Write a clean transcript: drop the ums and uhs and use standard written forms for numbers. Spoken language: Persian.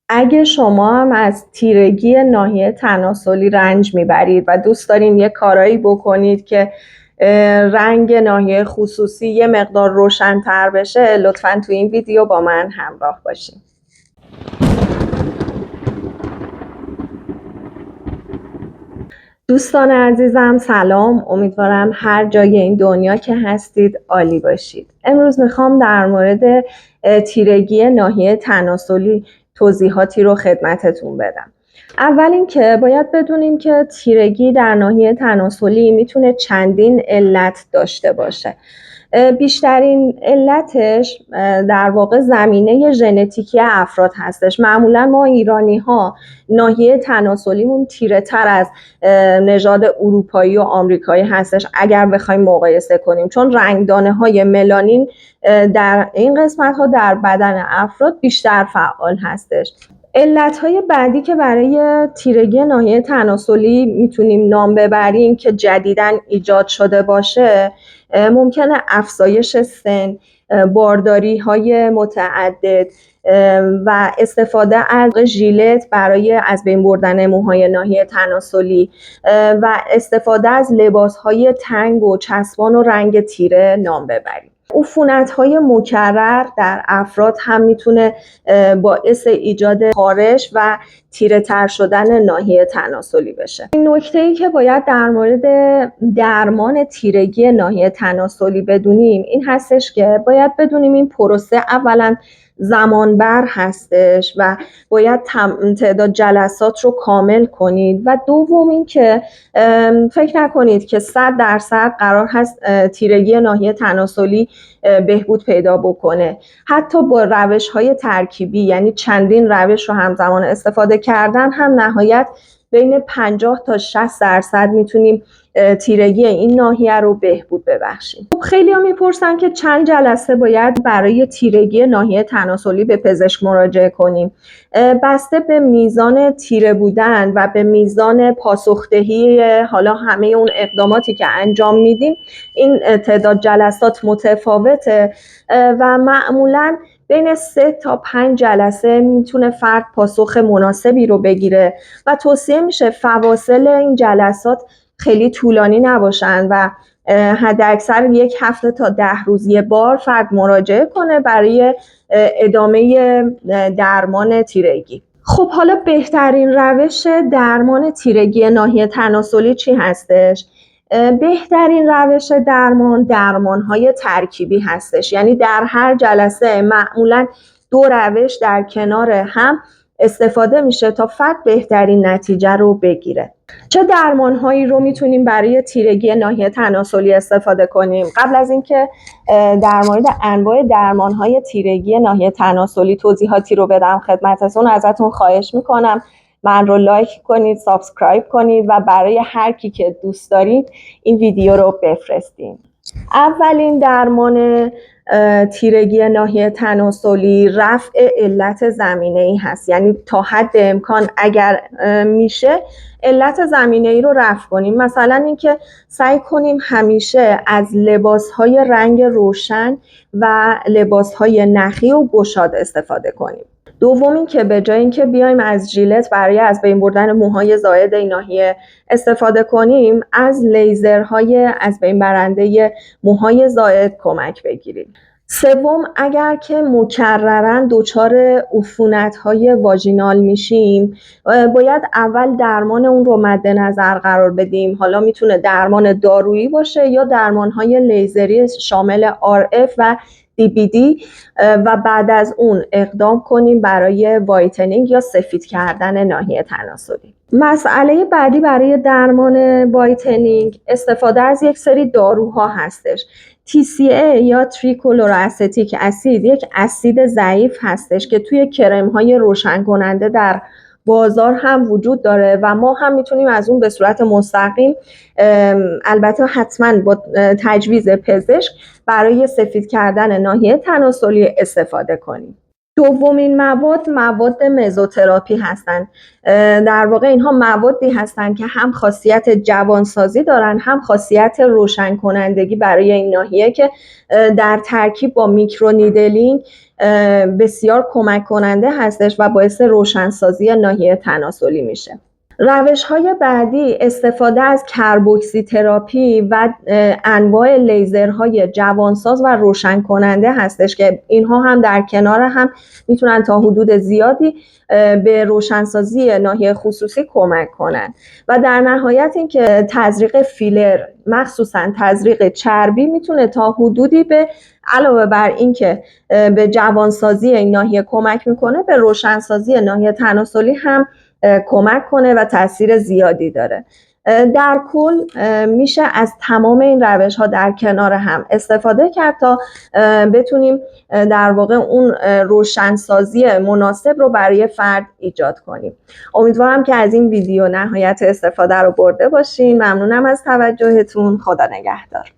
اگه شما هم از تیرگی ناحیه تناسلی رنج میبرید و دوست دارین یه کارایی بکنید که رنگ ناحیه خصوصی یه مقدار روشن‌تر بشه، لطفاً تو این ویدیو با من همراه باشین. دوستان عزیزم سلام، امیدوارم هر جای این دنیا که هستید عالی باشید. امروز میخوام در مورد تیرگی ناحیه تناسلی توضیحاتی رو خدمتتون بدم. اول اینکه باید بدونیم که تیرگی در ناحیه تناسلی میتونه چندین علت داشته باشه. بیشترین علتش در واقع زمینه ژنتیکی افراد هستش. معمولا ما ایرانی ها ناحیه تناسلیمون تیره تر از نژاد اروپایی و آمریکایی هستش اگر بخوایم مقایسه کنیم، چون رنگدانه های ملانین در این قسمت ها در بدن افراد بیشتر فعال هستش. علتهای بعدی که برای تیرگی ناحیه تناسلی میتونیم نام ببریم که جدیداً ایجاد شده باشه، ممکنه افزایش سن، بارداری های متعدد و استفاده از ژیلت برای از بین بردن موهای ناحیه تناسلی و استفاده از لباس های تنگ و چسبان و رنگ تیره نام ببریم. عفونت‌های مکرر در افراد هم میتونه باعث ایجاد خارش و تیره تر شدن ناحیه تناسلی بشه. این نکته‌ای که باید در مورد درمان تیرگی ناحیه تناسلی بدونیم این هستش که باید بدونیم این پروسه اولا زمانبر هستش و باید تعداد جلسات رو کامل کنید و دوم این که فکر نکنید که 100% قرار هست تیرگی ناحیه تناسلی بهبود پیدا بکنه. حتی با روش‌های ترکیبی، یعنی چندین روش رو همزمان استفاده کردن، هم نهایت بین 50 تا 60% میتونیم تیرگی این ناحیه رو بهبود ببخشیم. خیلی ها میپرسن که چند جلسه باید برای تیرگی ناحیه تناسلی به پزشک مراجعه کنیم. بسته به میزان تیره بودن و به میزان پاسخدهی حالا همه اون اقداماتی که انجام میدیم این تعداد جلسات متفاوته و معمولاً بین 3 تا 5 جلسه میتونه فرد پاسخ مناسبی رو بگیره و توصیه میشه فواصل این جلسات خیلی طولانی نباشن و حداکثر 1 هفته تا 10 روز یه بار فرد مراجعه کنه برای ادامه درمان تیرگی. خب حالا بهترین روش درمان تیرگی ناحیه تناسلی چی هستش؟ بهترین روش درمان‌های ترکیبی هستش، یعنی در هر جلسه معمولاً 2 روش در کنار هم استفاده میشه تا فرد بهترین نتیجه رو بگیره. چه درمان‌هایی رو میتونیم برای تیرگی ناحیه تناسلی استفاده کنیم؟ قبل از اینکه در مورد انواع درمان‌های تیرگی ناحیه تناسلی توضیحاتی رو بدم خدمتتون، ازتون خواهش میکنم من رو لایک کنید، سابسکرایب کنید و برای هر کی که دوست دارید این ویدیو رو بفرستین. اولین درمان تیرگی ناحیه تناسلی رفع علت زمینه‌ای هست، یعنی تا حد امکان اگر میشه علت زمینه‌ای رو رفع کنیم. مثلا اینکه سعی کنیم همیشه از لباس‌های رنگ روشن و لباس‌های نخی و گشاد استفاده کنیم. دوم این که به جای اینکه بیایم از ژیلت برای از بین بردن موهای زائد این ناحیه استفاده کنیم، از لیزرهای از بین برنده موهای زائد کمک بگیریم. سوم، اگر که مکرراً دچار عفونت‌های واژینال میشیم باید اول درمان اون رو مد نظر قرار بدیم. حالا میتونه درمان دارویی باشه یا درمان‌های لیزری شامل RF و DBD و بعد از اون اقدام کنیم برای وایتنینگ یا سفید کردن ناحیه تناسلی. مسئله بعدی برای درمان وایتنینگ استفاده از یک سری داروها هستش. TCA یا تریکلوراسیتیک اسید یک اسید ضعیف هستش که توی کرم‌های روشن کننده در بازار هم وجود داره و ما هم میتونیم از اون به صورت مستقیم، البته حتما با تجویز پزشک، برای سفید کردن ناحیه تناسلی استفاده کنیم. دومین مواد مزوتراپی هستند. در واقع اینها موادی هستند که هم خاصیت جوانسازی دارن هم خاصیت روشن کنندگی برای این ناحیه که در ترکیب با میکرونیدلینگ بسیار کمک کننده هستش و باعث روشنسازی ناحیه تناسلی میشه. روش‌های بعدی استفاده از کربوکسی تراپی و انواع لیزرهای جوانساز و روشن کننده هستش که اینها هم در کنار هم میتونن تا حدود زیادی به روشنسازی ناحیه خصوصی کمک کنن. و در نهایت اینکه تزریق فیلر، مخصوصا تزریق چربی، میتونه تا حدودی به علاوه بر اینکه به جوانسازی این ناحیه کمک میکنه، به روشنسازی ناحیه تناسلی هم کمک کنه و تاثیر زیادی داره. در کل میشه از تمام این روش ها در کنار هم استفاده کرد تا بتونیم در واقع اون روشنسازی مناسب رو برای فرد ایجاد کنیم. امیدوارم که از این ویدیو نهایت استفاده رو برده باشین. ممنونم از توجهتون. خدا نگهدار.